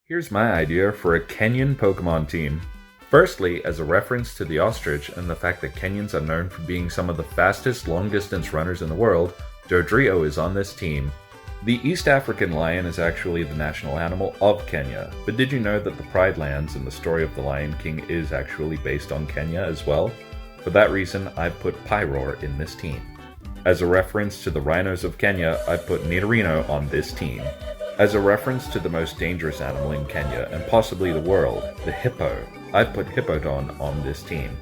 Here's my idea for a Kenyan Pokemon team. Firstly, as a reference to the ostrich and the fact that Kenyans are known for being some of the fastest long-distance runners in the world, Dodrio is on this team. The East African lion is actually the national animal of Kenya, but did you know that the Pride Lands and the story of the Lion King is actually based on Kenya as well? For that reason, I've put Pyroar in this team. As a reference to the rhinos of Kenya, I've put Nidorino on this team. As a reference to the most dangerous animal in Kenya, and possibly the world, the hippo, I've put Hippodon on this team.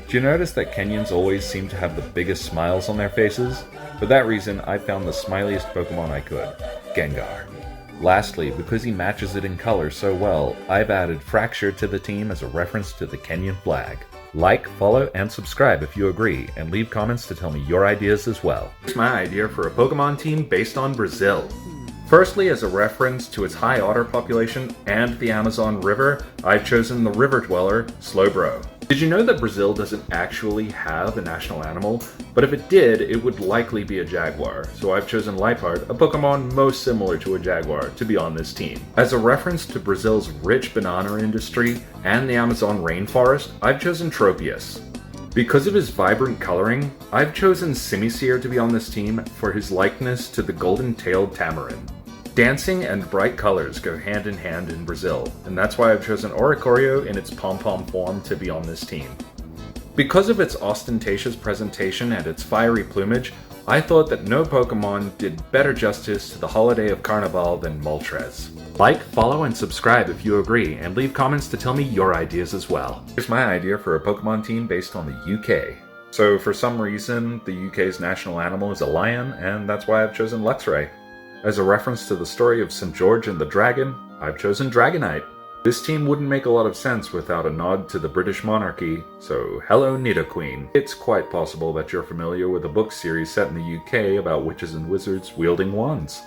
Do you notice that Kenyans always seem to have the biggest smiles on their faces? For that reason, I found the smiliest Pokemon I could, Gengar. Lastly, because he matches it in color so well, I've added Fracture to the team as a reference to the Kenyan flag. Like, follow, and subscribe if you agree, and leave comments to tell me your ideas as well. Here's my idea for a Pokemon team based on Brazil. Firstly, as a reference to its high otter population and the Amazon River, I've chosen the river dweller, Slowbro. Did you know that Brazil doesn't actually have a national animal? But if it did, it would likely be a jaguar, so I've chosen Liepard, a Pokemon most similar to a jaguar, to be on this team. As a reference to Brazil's rich banana industry and the Amazon rainforest, I've chosen Tropius. Because of his vibrant coloring, I've chosen Simisear to be on this team for his likeness to the golden-tailed tamarin. Dancing and bright colors go hand in hand in Brazil, and that's why I've chosen Oricorio in its pom-pom form to be on this team. Because of its ostentatious presentation and its fiery plumage, I thought that no Pokemon did better justice to the holiday of Carnival than Moltres. Like, follow, and subscribe if you agree, and leave comments to tell me your ideas as well. Here's my idea for a Pokemon team based on the UK. So for some reason, the UK's national animal is a lion, and that's why I've chosen Luxray. As a reference to the story of St. George and the Dragon, I've chosen Dragonite. This team wouldn't make a lot of sense without a nod to the British monarchy, so hello Nidoqueen. It's quite possible that you're familiar with a book series set in the UK about witches and wizards wielding wands.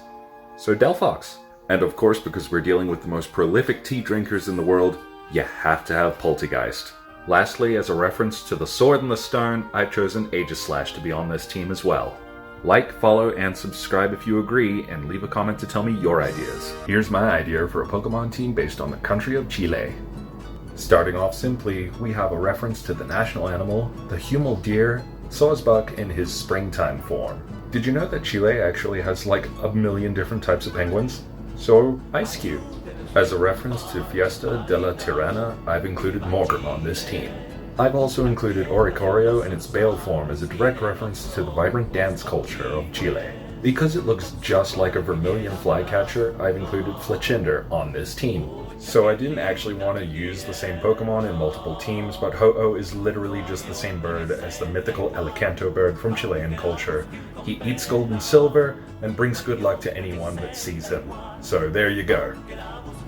So Delphox. And of course, because we're dealing with the most prolific tea drinkers in the world, you have to have Poltergeist. Lastly, as a reference to the Sword and the Stone, I've chosen Aegislash to be on this team as well. Like, follow, and subscribe if you agree, and leave a comment to tell me your ideas. Here's my idea for a Pokemon team based on the country of Chile. Starting off simply, we have a reference to the national animal, the huemul deer, Sawsbuck in his springtime form. Did you know that Chile actually has like a million different types of penguins? So, Ice Cube. As a reference to Fiesta de la Tirana, I've included Morgrem on this team. I've also included Oricorio in its bale form as a direct reference to the vibrant dance culture of Chile. Because it looks just like a vermilion flycatcher, I've included Fletchinder on this team. So I didn't actually want to use the same Pokemon in multiple teams, but Ho-Oh is literally just the same bird as the mythical Alicanto bird from Chilean culture. He eats gold and silver, and brings good luck to anyone that sees him. So there you go.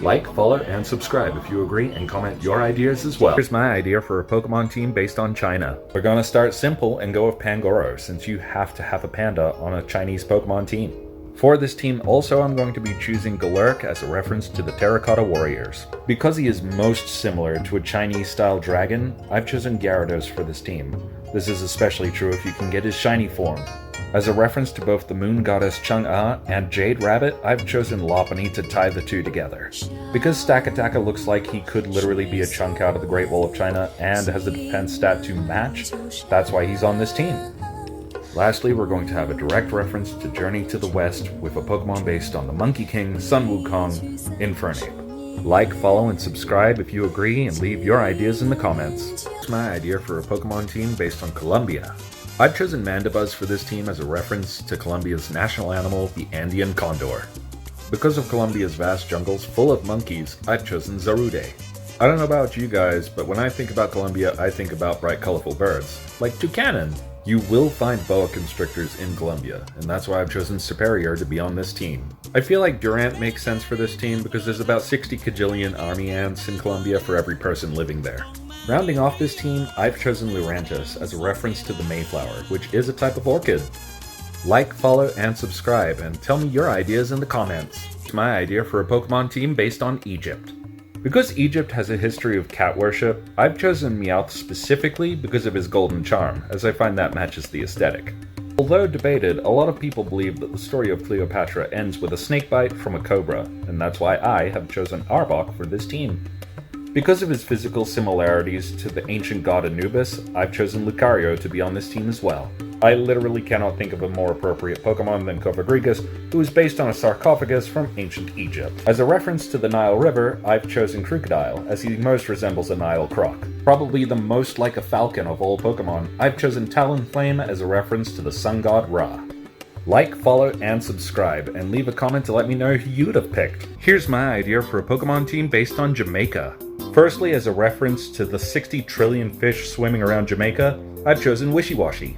Like, follow, and subscribe if you agree, and comment your ideas as well. Here's my idea for a Pokemon team based on China. We're gonna start simple and go with Pangoro, since you have to have a panda on a Chinese Pokemon team. For this team also, I'm going to be choosing Galurk as a reference to the Terracotta Warriors. Because he is most similar to a Chinese-style dragon, I've chosen Gyarados for this team. This is especially true if you can get his shiny form. As a reference to both the moon goddess Chang'e and Jade Rabbit, I've chosen Lopunny to tie the two together. Because Stakataka looks like he could literally be a chunk out of the Great Wall of China and has a defense stat to match, that's why he's on this team. Lastly, we're going to have a direct reference to Journey to the West with a Pokemon based on the Monkey King, Sun Wukong, Infernape. Like, follow, and subscribe if you agree, and leave your ideas in the comments. Here's my idea for a Pokemon team based on Colombia. I've chosen Mandibuzz for this team as a reference to Colombia's national animal, the Andean condor. Because of Colombia's vast jungles full of monkeys, I've chosen Zarude. I don't know about you guys, but when I think about Colombia, I think about bright colorful birds, like toucanon. You will find boa constrictors in Colombia, and that's why I've chosen Superior to be on this team. I feel like Durant makes sense for this team because there's about 60 kajillion army ants in Colombia for every person living there. Rounding off this team, I've chosen Lurantis as a reference to the Mayflower, which is a type of orchid. Like, follow, and subscribe, and tell me your ideas in the comments. It's my idea for a Pokemon team based on Egypt. Because Egypt has a history of cat worship, I've chosen Meowth specifically because of his golden charm, as I find that matches the aesthetic. Although debated, a lot of people believe that the story of Cleopatra ends with a snakebite from a cobra, and that's why I have chosen Arbok for this team. Because of his physical similarities to the ancient god Anubis, I've chosen Lucario to be on this team as well. I literally cannot think of a more appropriate Pokemon than Cofagrigus, who is based on a sarcophagus from ancient Egypt. As a reference to the Nile River, I've chosen Crocodile, as he most resembles a Nile croc. Probably the most like a falcon of all Pokemon, I've chosen Talonflame as a reference to the sun god Ra. Like, follow, and subscribe, and leave a comment to let me know who you'd have picked. Here's my idea for a Pokemon team based on Jamaica. Firstly, as a reference to the 60 trillion fish swimming around Jamaica, I've chosen Wishy-Washy.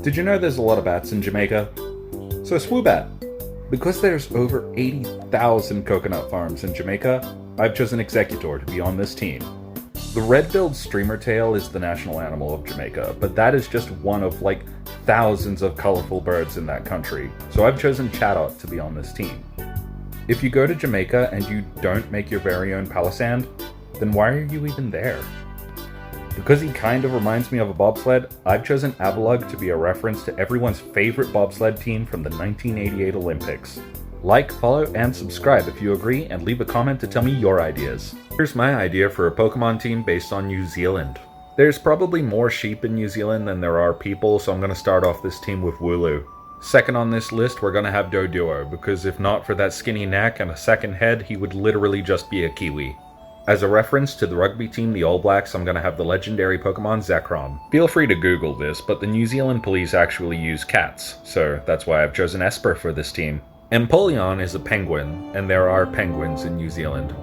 Did you know there's a lot of bats in Jamaica? So Swoobat. Because there's over 80,000 coconut farms in Jamaica, I've chosen Executor to be on this team. The red-billed streamertail is the national animal of Jamaica, but that is just one of like thousands of colorful birds in that country, so I've chosen Chatot to be on this team. If you go to Jamaica and you don't make your very own Palisand, then why are you even there? Because he kind of reminds me of a bobsled, I've chosen Avalugg to be a reference to everyone's favorite bobsled team from the 1988 Olympics. Like, follow, and subscribe if you agree, and leave a comment to tell me your ideas. Here's my idea for a Pokemon team based on New Zealand. There's probably more sheep in New Zealand than there are people, so I'm going to start off this team with Wooloo. Second on this list, we're going to have Doduo, because if not for that skinny neck and a second head, he would literally just be a Kiwi. As a reference to the rugby team, the All Blacks, I'm going to have the legendary Pokemon Zekrom. Feel free to Google this, but the New Zealand police actually use cats, so that's why I've chosen Esper for this team. Empoleon is a penguin, and there are penguins in New Zealand.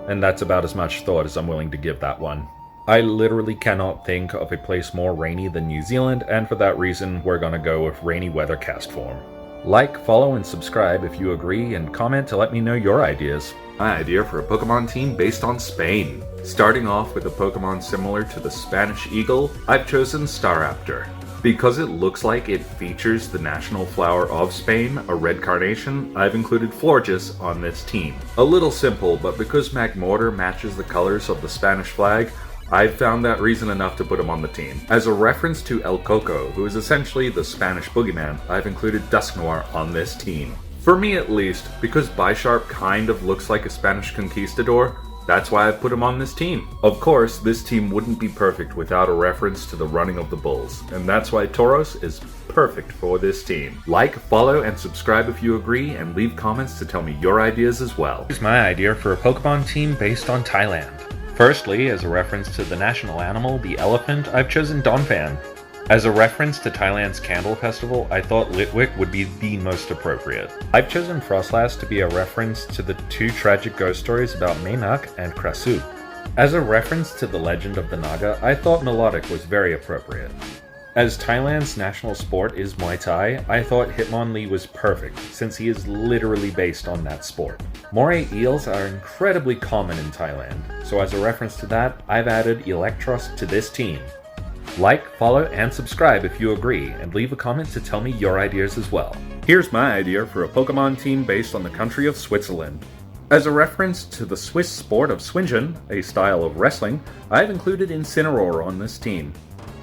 And that's about as much thought as I'm willing to give that one. I literally cannot think of a place more rainy than New Zealand, and for that reason, we're going to go with rainy weather cast form. Like, follow, and subscribe if you agree, and comment to let me know your ideas. My idea for a Pokemon team based on Spain. Starting off with a Pokemon similar to the Spanish Eagle, I've chosen Staraptor. Because it looks like it features the national flower of Spain, a red carnation, I've included Florges on this team. A little simple, but because Magmortar matches the colors of the Spanish flag, I've found that reason enough to put him on the team. As a reference to El Coco, who is essentially the Spanish boogeyman, I've included Dusknoir on this team. For me at least, because Bisharp kind of looks like a Spanish conquistador, that's why I've put him on this team. Of course, this team wouldn't be perfect without a reference to the running of the bulls, and that's why Tauros is perfect for this team. Like, follow, and subscribe if you agree, and leave comments to tell me your ideas as well. Here's my idea for a Pokemon team based on Thailand. Firstly, as a reference to the national animal, the elephant, I've chosen Donphan. As a reference to Thailand's Candle Festival, I thought Litwick would be the most appropriate. I've chosen Frostlass to be a reference to the two tragic ghost stories about Maynak and Krasu. As a reference to the legend of the Naga, I thought Melodic was very appropriate. As Thailand's national sport is Muay Thai, I thought Hitmonlee was perfect, since he is literally based on that sport. Moray eels are incredibly common in Thailand, so as a reference to that, I've added Electros to this team. Like, follow, and subscribe if you agree, and leave a comment to tell me your ideas as well. Here's my idea for a Pokemon team based on the country of Switzerland. As a reference to the Swiss sport of Swingen, a style of wrestling, I've included Incineroar on this team.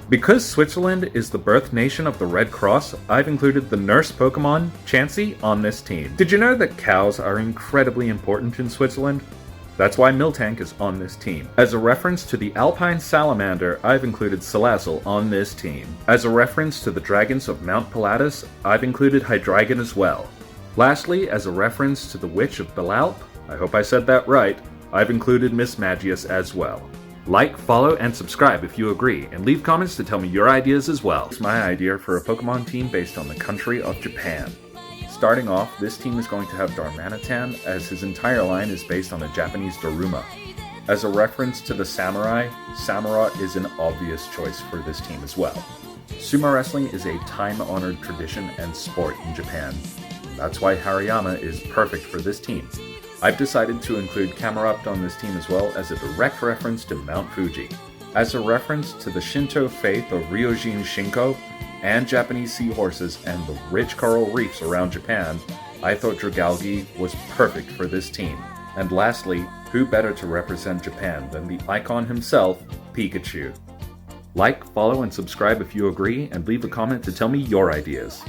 Because Switzerland is the birth nation of the Red Cross, I've included the nurse Pokemon, Chansey, on this team. Did you know that cows are incredibly important in Switzerland? That's why Miltank is on this team. As a reference to the Alpine Salamander, I've included Salazzle on this team. As a reference to the dragons of Mount Pilatus, I've included Hydreigon as well. Lastly, as a reference to the Witch of Belalp, I hope I said that right, I've included Mismagius as well. Like, follow, and subscribe if you agree, and leave comments to tell me your ideas as well. It's my idea for a Pokemon team based on the country of Japan. Starting off, this team is going to have Darmanitan, as his entire line is based on the Japanese Daruma. As a reference to the samurai, Samurott is an obvious choice for this team as well. Sumo wrestling is a time-honored tradition and sport in Japan. That's why Hariyama is perfect for this team. I've decided to include Camerupt on this team as well as a direct reference to Mount Fuji. As a reference to the Shinto faith of Ryojin Shinko, and Japanese seahorses and the rich coral reefs around Japan, I thought Dragalge was perfect for this team. And lastly, who better to represent Japan than the icon himself, Pikachu? Like, follow, and subscribe if you agree, and leave a comment to tell me your ideas.